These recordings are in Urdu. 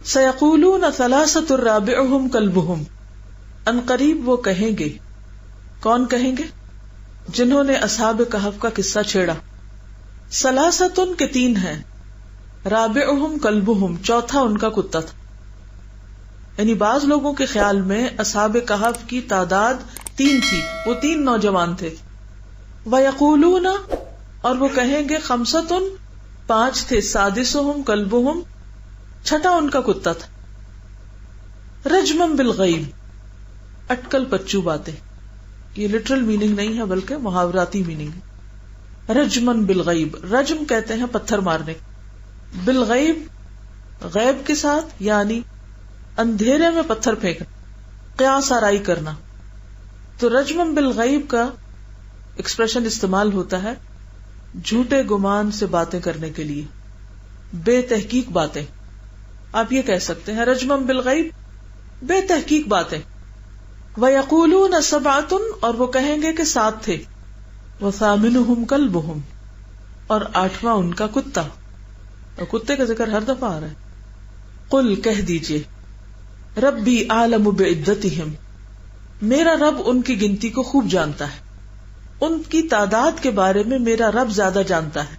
سیقولون ثلاثۃ رابعہم کلبہم، ان قریب وہ کہیں گے. کون کہیں گے؟ جنہوں نے اصحاب کہف کا قصہ چھیڑا. ثلاثۃ کے تین ہیں، رابعہم کلبہم چوتھا ان کا کتا تھا. یعنی بعض لوگوں کے خیال میں اصحاب کہف کی تعداد 3 تھی، وہ 3 نوجوان تھے. وَيَقُولُونَ اور وہ کہیں گے خمسۃ 5 تھے، سادسہم کلبہم چھٹا ان کا کتا تھا. رجمًا بالغیب اٹکل پچو باتیں، یہ لٹرل میننگ نہیں ہے بلکہ محاوراتی میننگ ہے. رجمًا بالغیب، رجم کہتے ہیں پتھر مارنے، بالغیب غیب کے ساتھ یعنی اندھیرے میں پتھر پھینکنا، قیاس آرائی کرنا. تو رجمًا بالغیب کا ایکسپریشن استعمال ہوتا ہے جھوٹے گمان سے باتیں کرنے کے لیے، بے تحقیق باتیں. آپ یہ کہہ سکتے ہیں رجمًا بالغیب، بے تحقیق باتیں. وَيَقُولُونَ سَبْعَةٌ اور وہ کہیں گے کہ 7 تھے، وَثَامِنُهُمْ كَلْبُهُمْ اور 8واں ان کا کتا. اور کتے کا ذکر ہر دفعہ آ رہا ہے. قل کہہ دیجئے ربی اعلم بعدتہم، میرا رب ان کی گنتی کو خوب جانتا ہے، ان کی تعداد کے بارے میں میرا رب زیادہ جانتا ہے.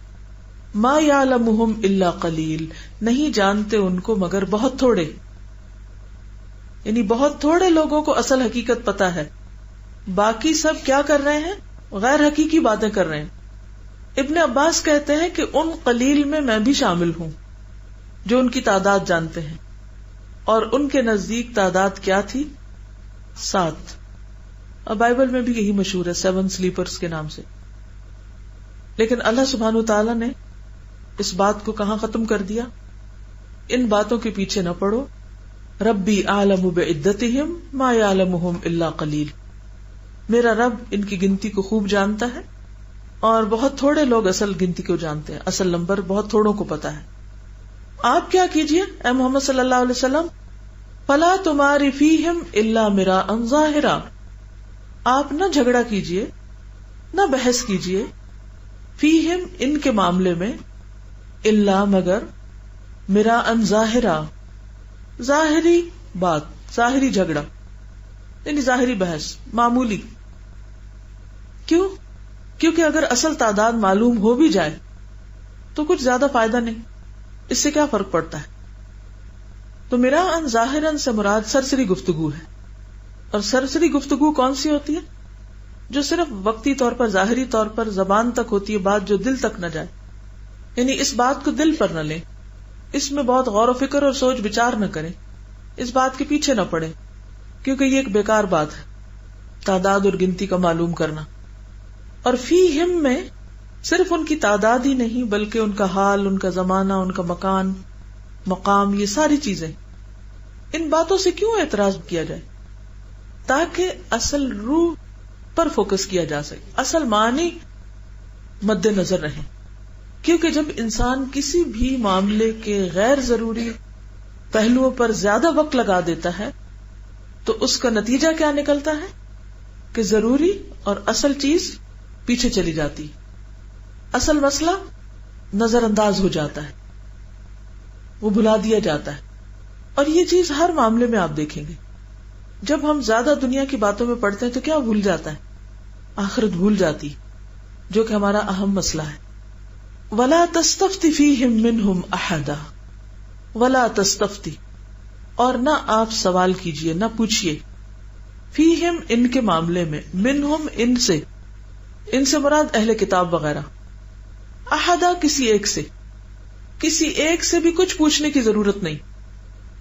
ما یعلمہم الا قلیل، نہیں جانتے ان کو مگر بہت تھوڑے. یعنی بہت تھوڑے لوگوں کو اصل حقیقت پتا ہے، باقی سب کیا کر رہے ہیں؟ غیر حقیقی باتیں کر رہے ہیں. ابن عباس کہتے ہیں کہ ان قلیل میں بھی شامل ہوں جو ان کی تعداد جانتے ہیں، اور ان کے نزدیک تعداد کیا تھی؟ 7. اور بائبل میں بھی یہی مشہور ہے 7 سلیپرز کے نام سے. لیکن اللہ سبحانہ وتعالی نے اس بات کو کہاں ختم کر دیا؟ ان باتوں کے پیچھے نہ پڑو. ربی اعلم بعدتہم ما یعلمہم الا قلیل، میرا رب ان کی گنتی کو خوب جانتا ہے اور بہت تھوڑے لوگ اصل گنتی کو جانتے ہیں، اصل نمبر بہت تھوڑوں کو پتا ہے. آپ کیا کیجئے اے محمد صلی اللہ علیہ وسلم، فلا تماری فیہم الا مراء ظاہرا، آپ نہ جھگڑا کیجئے، نہ بحث کیجئے، فیہم ان کے معاملے میں، الا مگر، مراء ظاہرا ظاہری بات، ظاہری جھگڑا یعنی ظاہری بحث، معمولی. کیوں؟ کیونکہ اگر اصل تعداد معلوم ہو بھی جائے تو کچھ زیادہ فائدہ نہیں، اس سے کیا فرق پڑتا ہے. تو مراء ظاہرا سے مراد سرسری گفتگو ہے. اور سرسری گفتگو کون سی ہوتی ہے؟ جو صرف وقتی طور پر، ظاہری طور پر زبان تک ہوتی ہے، بات جو دل تک نہ جائے. یعنی اس بات کو دل پر نہ لیں، اس میں بہت غور و فکر اور سوچ بچار نہ کریں، اس بات کے پیچھے نہ پڑیں، کیونکہ یہ ایک بیکار بات ہے تعداد اور گنتی کا معلوم کرنا. اور فیہم میں صرف ان کی تعداد ہی نہیں بلکہ ان کا حال، ان کا زمانہ، ان کا مکان، مقام، یہ ساری چیزیں. ان باتوں سے کیوں اعتراض کیا جائے؟ تاکہ اصل روح پر فوکس کیا جا سکے، اصل معنی مد نظر رہے. کیونکہ جب انسان کسی بھی معاملے کے غیر ضروری پہلوؤں پر زیادہ وقت لگا دیتا ہے تو اس کا نتیجہ کیا نکلتا ہے کہ ضروری اور اصل چیز پیچھے چلی جاتی، اصل مسئلہ نظر انداز ہو جاتا ہے، وہ بھلا دیا جاتا ہے. اور یہ چیز ہر معاملے میں آپ دیکھیں گے. جب ہم زیادہ دنیا کی باتوں میں پڑتے ہیں تو کیا بھول جاتا ہے؟ آخرت بھول جاتی، جو کہ ہمارا اہم مسئلہ ہے. وَلَا تَسْتَفْتِ فِيهِمْ مِنْهُمْ أَحَدًا وَلَا تَسْتَفْتِ اور نہ آپ سوال کیجئے، نہ پوچھئے، فیہم ان کے معاملے میں، منہم ان سے مراد اہل کتاب وغیرہ، احدا کسی ایک سے بھی کچھ پوچھنے کی ضرورت نہیں،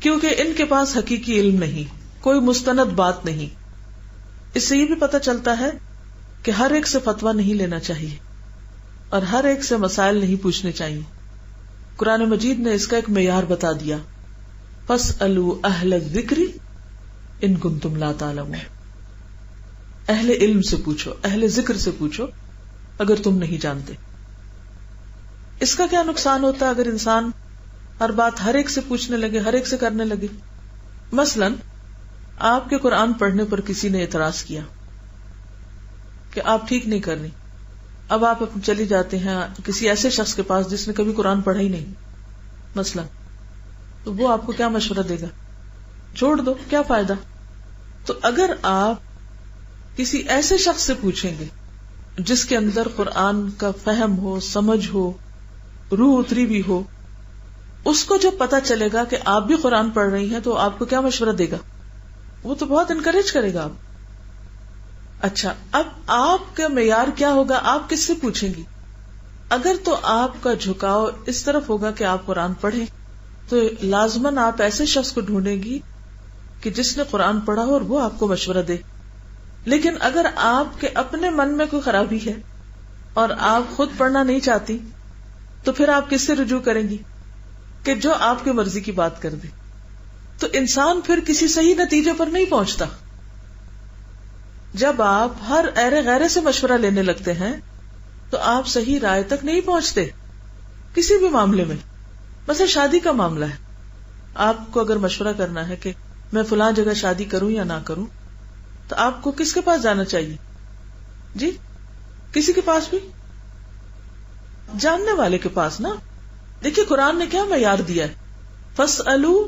کیونکہ ان کے پاس حقیقی علم نہیں، کوئی مستند بات نہیں. اس سے یہ بھی پتہ چلتا ہے کہ ہر ایک سے فتویٰ نہیں لینا چاہیے اور ہر ایک سے مسائل نہیں پوچھنے چاہیے. قرآن مجید نے اس کا ایک معیار بتا دیا، فاسألوا اہل الذکر ان کنتم لا تعلمون، اہل علم سے پوچھو، اہل ذکر سے پوچھو اگر تم نہیں جانتے. اس کا کیا نقصان ہوتا ہے اگر انسان ہر بات ہر ایک سے پوچھنے لگے، ہر ایک سے کرنے لگے؟ مثلا آپ کے قرآن پڑھنے پر کسی نے اعتراض کیا کہ آپ ٹھیک نہیں کر رہی، اب آپ چلی جاتے ہیں کسی ایسے شخص کے پاس جس نے کبھی قرآن پڑھا ہی نہیں مثلا، تو وہ آپ کو کیا مشورہ دے گا؟ چھوڑ دو، کیا فائدہ. تو اگر آپ کسی ایسے شخص سے پوچھیں گے جس کے اندر قرآن کا فہم ہو، سمجھ ہو، روح اتری بھی ہو، اس کو جب پتا چلے گا کہ آپ بھی قرآن پڑھ رہی ہیں تو آپ کو کیا مشورہ دے گا؟ وہ تو بہت انکریج کرے گا آپ. اچھا، اب آپ کا معیار کیا ہوگا؟ آپ کس سے پوچھیں گی؟ اگر تو آپ کا جھکاؤ اس طرف ہوگا کہ آپ قرآن پڑھیں تو لازماً آپ ایسے شخص کو ڈھونڈیں گی کہ جس نے قرآن پڑھا ہو اور وہ آپ کو مشورہ دے. لیکن اگر آپ کے اپنے من میں کوئی خرابی ہے اور آپ خود پڑھنا نہیں چاہتی تو پھر آپ کس سے رجوع کریں گی کہ جو آپ کی مرضی کی بات کر دے؟ تو انسان پھر کسی صحیح نتیجے پر نہیں پہنچتا. جب آپ ہر ایرے غیرے سے مشورہ لینے لگتے ہیں تو آپ صحیح رائے تک نہیں پہنچتے کسی بھی معاملے میں. مثلا شادی کا معاملہ ہے، آپ کو اگر مشورہ کرنا ہے کہ میں فلاں جگہ شادی کروں یا نہ کروں تو آپ کو کس کے پاس جانا چاہیے؟ جی کسی کے پاس بھی، جاننے والے کے پاس نا. دیکھیے قرآن نے کیا معیار دیا ہے، فَاسْأَلُوا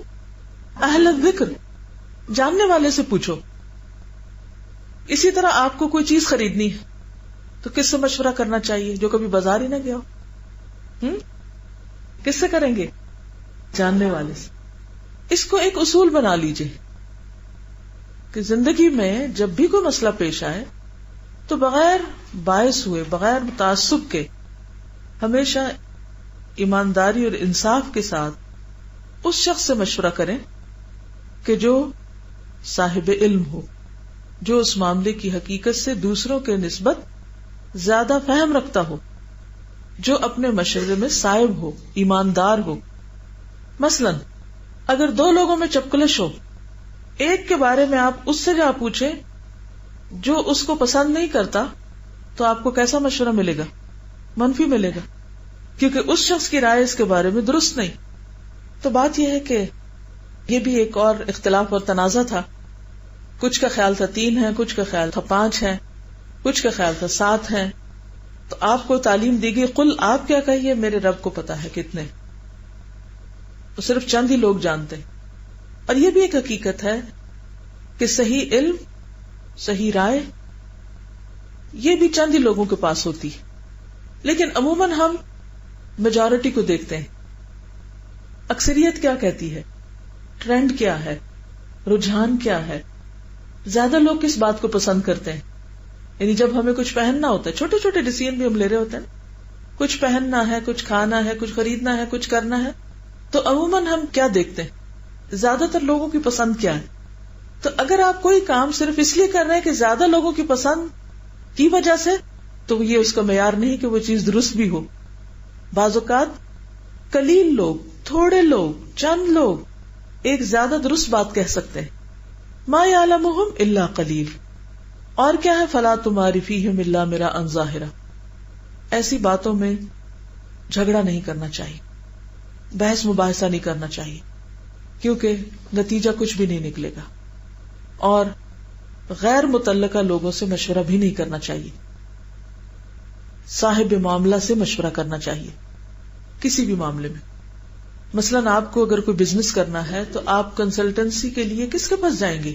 أَهْلَ الذِّكْرِ، جاننے والے سے پوچھو. اسی طرح آپ کو کوئی چیز خریدنی ہے تو کس سے مشورہ کرنا چاہیے؟ جو کبھی بازار ہی نہ گیا ہو. کس سے کریں گے؟ جاننے والے سے. اس کو ایک اصول بنا لیجئے کہ زندگی میں جب بھی کوئی مسئلہ پیش آئے تو بغیر باعث ہوئے، بغیر تعصب کے، ہمیشہ ایمانداری اور انصاف کے ساتھ اس شخص سے مشورہ کریں کہ جو صاحب علم ہو، جو اس معاملے کی حقیقت سے دوسروں کے نسبت زیادہ فہم رکھتا ہو، جو اپنے مشورے میں صائب ہو، ایماندار ہو. مثلا اگر دو لوگوں میں چپکلش ہو، ایک کے بارے میں آپ اس سے جا پوچھیں جو اس کو پسند نہیں کرتا تو آپ کو کیسا مشورہ ملے گا؟ منفی ملے گا، کیونکہ اس شخص کی رائے اس کے بارے میں درست نہیں. تو بات یہ ہے کہ یہ بھی ایک اور اختلاف اور تنازع تھا. کچھ کا خیال تھا 3 ہیں، کچھ کا خیال تھا 5 ہیں، کچھ کا خیال تھا 7 ہیں. تو آپ کو تعلیم دی گئی، قل آپ کیا کہیے، میرے رب کو پتا ہے کتنے، تو صرف چند ہی لوگ جانتے ہیں. اور یہ بھی ایک حقیقت ہے کہ صحیح علم، صحیح رائے یہ بھی چند ہی لوگوں کے پاس ہوتی ہے. لیکن عموماً ہم میجورٹی کو دیکھتے ہیں، اکثریت کیا کہتی ہے، ٹرینڈ کیا ہے، رجحان کیا ہے، زیادہ لوگ کس بات کو پسند کرتے ہیں. یعنی جب ہمیں کچھ پہننا ہوتا ہے، چھوٹے چھوٹے ڈیسیژن بھی ہم لے رہے ہوتے ہیں، کچھ پہننا ہے، کچھ کھانا ہے، کچھ خریدنا ہے، کچھ کرنا ہے، تو عموماً ہم کیا دیکھتے ہیں، زیادہ تر لوگوں کی پسند کیا ہے. تو اگر آپ کوئی کام صرف اس لیے کر رہے ہیں کہ زیادہ لوگوں کی پسند کی وجہ سے، تو یہ اس کا معیار نہیں کہ وہ چیز درست بھی ہو. بعض اوقات قلیل لوگ، تھوڑے لوگ، چند لوگ ایک زیادہ درست بات کہہ سکتے ہیں. ما یعلمہم الا قلیل. اور کیا ہے، فلا تماری فیہم الا مراء ظاہرا. ایسی باتوں میں جھگڑا نہیں کرنا چاہیے، بحث مباحثہ نہیں کرنا چاہیے، کیونکہ نتیجہ کچھ بھی نہیں نکلے گا. اور غیر متعلقہ لوگوں سے مشورہ بھی نہیں کرنا چاہیے. صاحب معاملہ سے مشورہ کرنا چاہیے کسی بھی معاملے میں. مثلاً آپ کو اگر کوئی بزنس کرنا ہے تو آپ کنسلٹنسی کے لیے کس کے پاس جائیں گے؟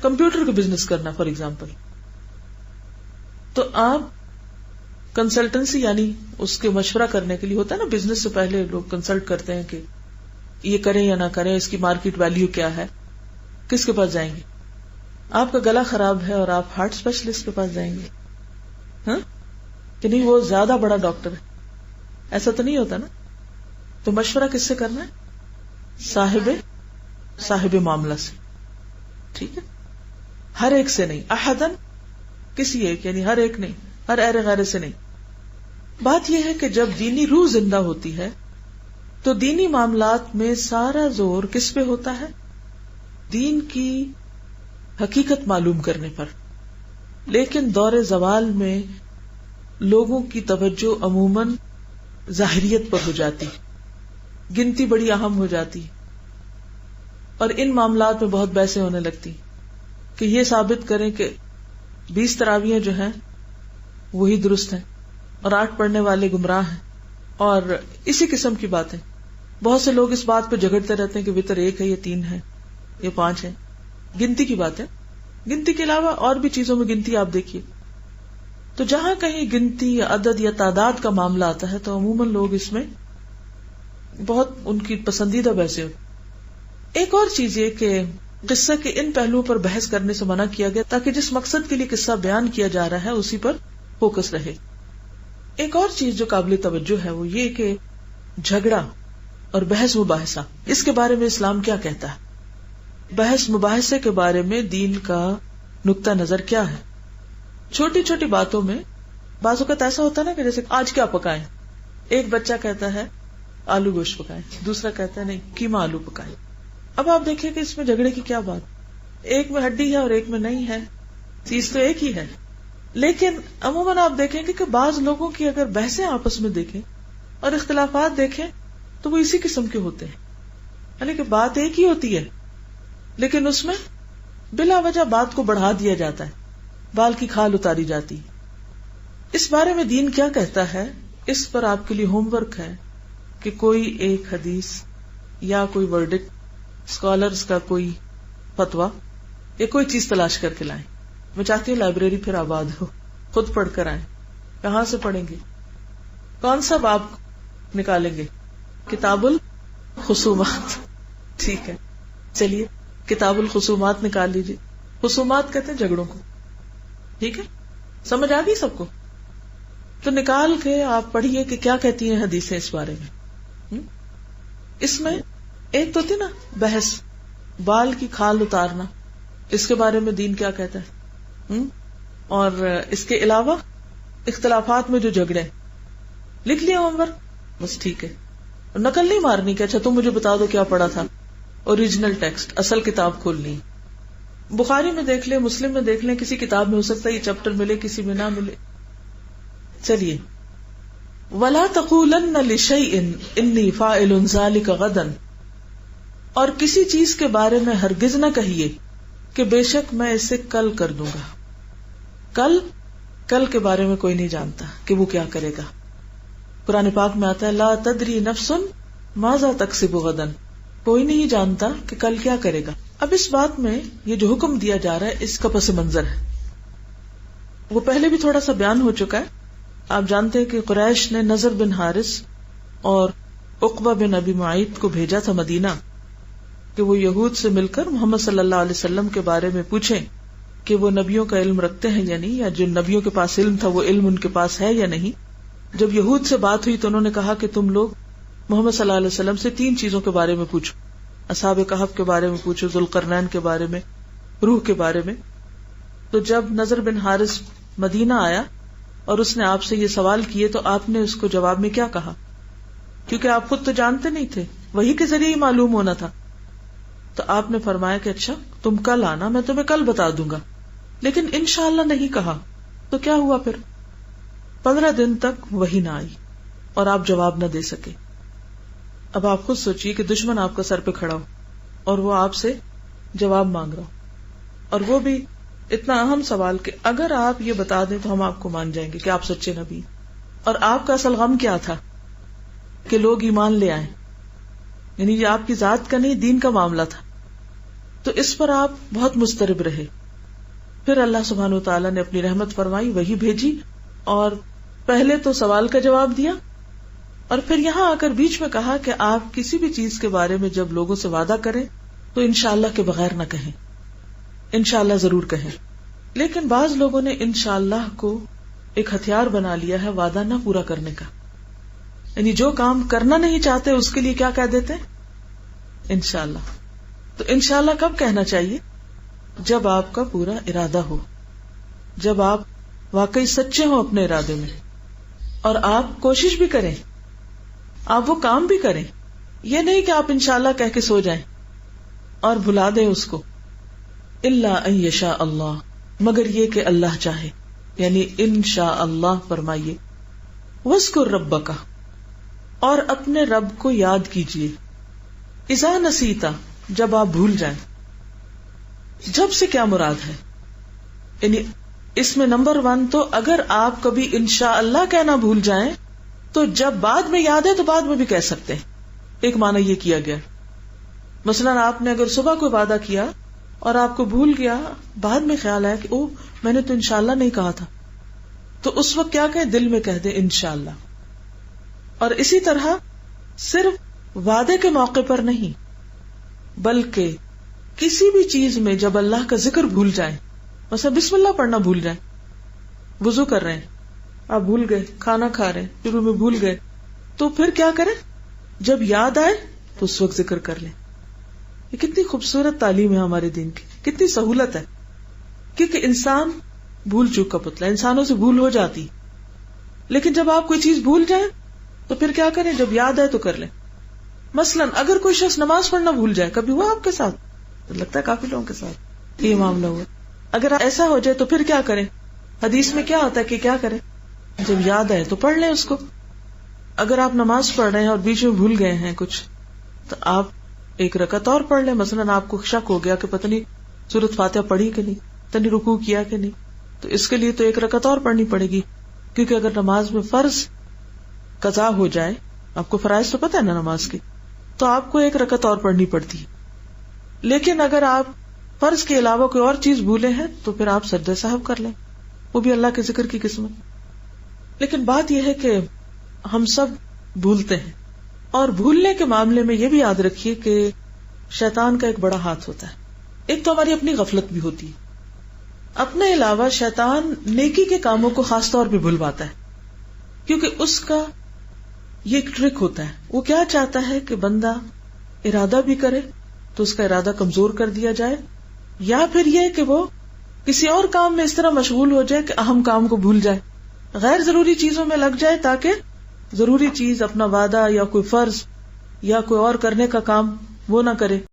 کمپیوٹر کا بزنس کرنا فار ایگزامپل، تو آپ کنسلٹنسی یعنی اس کے مشورہ کرنے کے لیے ہوتا ہے نا، بزنس سے پہلے لوگ کنسلٹ کرتے ہیں کہ یہ کریں یا نہ کریں، اس کی مارکیٹ ویلیو کیا ہے. کس کے پاس جائیں گے؟ آپ کا گلا خراب ہے اور آپ ہارٹ اسپیشلسٹ کے پاس جائیں گے؟ ہاں کہ نہیں، وہ زیادہ بڑا ڈاکٹر ہے، ایسا تو نہیں ہوتا نا. تو مشورہ کس سے کرنا ہے؟ صاحب معاملہ سے. ٹھیک ہے، ہر ایک سے نہیں، احدن کسی ایک، یعنی ہر ایک نہیں، ہر ایرے غیرے سے نہیں. بات یہ ہے کہ جب دینی روح زندہ ہوتی ہے تو دینی معاملات میں سارا زور کس پہ ہوتا ہے؟ دین کی حقیقت معلوم کرنے پر. لیکن دور زوال میں لوگوں کی توجہ عموماً ظاہریت پر ہو جاتی، گنتی بڑی اہم ہو جاتی، اور ان معاملات میں بہت بحثیں ہونے لگتی کہ یہ ثابت کریں کہ 20 تراویحیں جو ہیں وہی درست ہیں اور 8 پڑھنے والے گمراہ ہیں، اور اسی قسم کی باتیں. بہت سے لوگ اس بات پہ جھگڑتے رہتے ہیں کہ وتر 1 ہے یا 3 ہے یا 5 ہے. گنتی کی بات ہے. گنتی کے علاوہ اور بھی چیزوں میں گنتی آپ دیکھیے. تو جہاں کہیں گنتی یا عدد یا تعداد کا معاملہ آتا ہے تو عموماً لوگ اس میں بہت ان کی پسندیدہ بحثیں ہوتی. ایک اور چیز یہ کہ قصہ کے ان پہلوؤں پر بحث کرنے سے منع کیا گیا تاکہ جس مقصد کے لیے قصہ بیان کیا جا رہا ہے اسی پر فوکس رہے. ایک اور چیز جو قابل توجہ ہے وہ یہ کہ جھگڑا اور بحث مباحثہ، اس کے بارے میں اسلام کیا کہتا ہے؟ بحث مباحثے کے بارے میں دین کا نقطہ نظر کیا ہے؟ چھوٹی چھوٹی باتوں میں بعض اوقات ایسا ہوتا ہے نا کہ جیسے آج کیا پکائیں، ایک بچہ کہتا ہے آلو گوشت پکائیں، دوسرا کہتا ہے نہیں قیمہ آلو پکائیں. اب آپ دیکھیں کہ اس میں جھگڑے کی کیا بات، ایک میں ہڈی ہے اور ایک میں نہیں ہے، چیز تو ایک ہی ہے. لیکن عموماً آپ دیکھیں گے کہ بعض لوگوں کی اگر بحثیں آپس میں دیکھیں اور اختلافات دیکھیں تو وہ اسی قسم کے ہوتے ہیں، یعنی کہ بات ایک ہی ہوتی ہے لیکن اس میں بلا وجہ بات کو بڑھا دیا جاتا ہے، بال کی کھال اتاری جاتی. اس بارے میں دین کیا کہتا ہے، اس پر آپ کے لیے ہوم ورک ہے کہ کوئی ایک حدیث یا کوئی ورڈکٹ، اسکالرز کا کوئی فتویٰ یا کوئی چیز تلاش کر کے لائیں. میں چاہتی ہوں لائبریری پھر آباد ہو، خود پڑھ کر آئیں. کہاں سے پڑھیں گے؟ کون سا باب نکالیں گے؟ کتاب الخصومات. ٹھیک ہے، چلیے کتاب الخصومات نکال لیجیے. خصومات کہتے ہیں جھگڑوں کو. ٹھیک ہے، سمجھ آ گئی سب کو؟ تو نکال کے آپ پڑھیے کہ کیا کہتی ہیں حدیثیں اس بارے میں. اس میں ایک تو تھی نا بحث، بال کی کھال اتارنا، اس کے بارے میں دین کیا کہتا ہے. اور اس کے علاوہ اختلافات میں جو جھگڑے، لکھ لیا ہوم ورک بس. ٹھیک ہے، نقل نہیں مارنی کہ اچھا تم مجھے بتا دو کیا پڑھا تھا. اوریجنل ٹیکسٹ، اصل کتاب کھولنی. بخاری میں دیکھ لیں، مسلم میں دیکھ لیں، کسی کتاب میں ہو سکتا ہے یہ چیپٹر ملے، کسی میں نہ ملے. چلیے، وَلَا تَقُولَنَّ لِشَيْءٍ إِنِّي فَاعِلٌ ذَلِكَ غَدًا، اور کسی چیز کے بارے میں ہرگز نہ کہیے کہ بے شک میں اسے کل کر دوں گا. کل کے بارے میں کوئی نہیں جانتا کہ وہ کیا کرے گا. قرآن پاک میں آتا ہے لا تدری نفس ماذا تکسب غدا، کوئی نہیں جانتا کہ کل کیا کرے گا. اب اس بات میں یہ جو حکم دیا جا رہا ہے اس کا پس منظر ہے، وہ پہلے بھی تھوڑا سا بیان ہو چکا ہے. آپ جانتے ہیں کہ قریش نے نضر بن حارث اور عقبہ بن ابی معیط کو بھیجا تھا مدینہ کہ وہ یہود سے مل کر محمد صلی اللہ علیہ وسلم کے بارے میں پوچھیں کہ وہ نبیوں کا علم رکھتے ہیں یا نہیں، یا جو نبیوں کے پاس علم تھا وہ علم ان کے پاس ہے یا نہیں. جب یہود سے بات ہوئی تو انہوں نے کہا کہ تم لوگ محمد صلی اللہ علیہ وسلم سے 3 چیزوں کے بارے میں پوچھو، اصحاب کہف کے بارے میں پوچھو، ذوالقرنین کے بارے میں، روح کے بارے میں. تو جب نضر بن حارث مدینہ آیا اور اس نے آپ سے یہ سوال کیے تو آپ نے اس کو جواب میں کیا کہا؟ کیونکہ آپ خود تو جانتے نہیں تھے، وحی کے ذریعے ہی معلوم ہونا تھا. تو آپ نے فرمایا کہ اچھا تم کل آنا، میں تمہیں کل بتا دوں گا. لیکن انشاءاللہ نہیں کہا. تو کیا ہوا پھر؟ 15 دن تک وحی نہ آئی اور آپ جواب نہ دے سکے. اب آپ خود سوچئے کہ دشمن آپ کا سر پہ کھڑا ہو اور وہ آپ سے جواب مانگ رہا ہو، اور وہ بھی اتنا اہم سوال کہ اگر آپ یہ بتا دیں تو ہم آپ کو مان جائیں گے کہ آپ سچے نبی. اور آپ کا اصل غم کیا تھا کہ لوگ ایمان لے آئیں، یعنی یہ آپ کی ذات کا نہیں دین کا معاملہ تھا. تو اس پر آپ بہت مضطرب رہے. پھر اللہ سبحانہ وتعالیٰ نے اپنی رحمت فرمائی، وحی بھیجی، اور پہلے تو سوال کا جواب دیا اور پھر یہاں آ کر بیچ میں کہا کہ آپ کسی بھی چیز کے بارے میں جب لوگوں سے وعدہ کریں تو انشاءاللہ کے بغیر نہ کہیں، انشاءاللہ ضرور کہیں. لیکن بعض لوگوں نے انشاءاللہ کو ایک ہتھیار بنا لیا ہے وعدہ نہ پورا کرنے کا، یعنی جو کام کرنا نہیں چاہتے اس کے لیے کیا کہہ دیتے ہیں؟ انشاءاللہ. تو انشاءاللہ کب کہنا چاہیے؟ جب آپ کا پورا ارادہ ہو، جب آپ واقعی سچے ہوں اپنے ارادے میں اور آپ کوشش بھی کریں، آپ وہ کام بھی کریں. یہ نہیں کہ آپ انشاءاللہ کہہ کے سو جائیں اور بھلا دیں اس کو. الا ان یشاء اللہ، مگر یہ کہ اللہ چاہے، یعنی انشاء اللہ فرمائیے. واذکر ربک، اور اپنے رب کو یاد کیجیے. اذا نسیتا، جب آپ بھول جائیں. جب سے کیا مراد ہے؟ یعنی اس میں نمبر 1 تو اگر آپ کبھی انشاء اللہ کہنا بھول جائیں تو جب بعد میں یاد ہے تو بعد میں بھی کہہ سکتے ہیں. ایک معنی یہ کیا گیا. مثلاً آپ نے اگر صبح کوئی وعدہ کیا اور آپ کو بھول گیا, بعد میں خیال آیا کہ او میں نے تو انشاءاللہ نہیں کہا تھا, تو اس وقت کیا کہیں, دل میں کہہ دیں انشاءاللہ. اور اسی طرح صرف وعدے کے موقع پر نہیں, بلکہ کسی بھی چیز میں جب اللہ کا ذکر بھول جائے, مثلا بسم اللہ پڑھنا بھول جائے, وضو کر رہے ہیں آپ بھول گئے, کھانا کھا رہے ہیں شروع میں بھول گئے, تو پھر کیا کریں, جب یاد آئے تو اس وقت ذکر کر لیں. یہ کتنی خوبصورت تعلیم ہے ہمارے دین کی, کتنی سہولت ہے, کیونکہ انسان بھول چوک کا پتلا, انسانوں سے بھول ہو جاتی, لیکن جب آپ کوئی چیز بھول جائیں تو پھر کیا کریں, جب یاد آئے تو کر لیں. مثلاً اگر کوئی شخص نماز پڑھنا بھول جائے, کبھی ہوا آپ کے ساتھ, تو لگتا ہے کافی لوگوں کے ساتھ یہ معاملہ ہوا, اگر ایسا ہو جائے تو پھر کیا کریں, حدیث میں کیا ہوتا ہے کہ کیا کریں, جب یاد آئے تو پڑھ لیں اس کو. اگر آپ نماز پڑھ رہے ہیں اور بیچ میں بھول گئے ہیں کچھ, تو آپ ایک رکعت اور پڑھ لیں. مثلاً آپ کو شک ہو گیا کہ پتہ نہیں سورۃ فاتحہ پڑھی کہ نہیں, پتہ نہیں رکوع کیا کہ نہیں, تو اس کے لیے تو ایک رکعت اور پڑھنی پڑے گی, کیونکہ اگر نماز میں فرض قضا ہو جائے, آپ کو فرائض تو پتہ ہے نا نماز کی, تو آپ کو ایک رکعت اور پڑھنی پڑتی ہے. لیکن اگر آپ فرض کے علاوہ کوئی اور چیز بھولے ہیں تو پھر آپ سجدہ سہو کر لیں, وہ بھی اللہ کے ذکر کی قسم. لیکن بات یہ ہے کہ ہم سب بھولتے ہیں, اور بھولنے کے معاملے میں یہ بھی یاد رکھیے کہ شیطان کا ایک بڑا ہاتھ ہوتا ہے. ایک تو ہماری اپنی غفلت بھی ہوتی ہے, اپنے علاوہ شیطان نیکی کے کاموں کو خاص طور پہ بھلواتا ہے, کیونکہ اس کا یہ ایک ٹرک ہوتا ہے. وہ کیا چاہتا ہے کہ بندہ ارادہ بھی کرے تو اس کا ارادہ کمزور کر دیا جائے, یا پھر یہ کہ وہ کسی اور کام میں اس طرح مشغول ہو جائے کہ اہم کام کو بھول جائے, غیر ضروری چیزوں میں لگ جائے, تاکہ ضروری چیز اپنا وعدہ یا کوئی فرض یا کوئی اور کرنے کا کام وہ نہ کرے.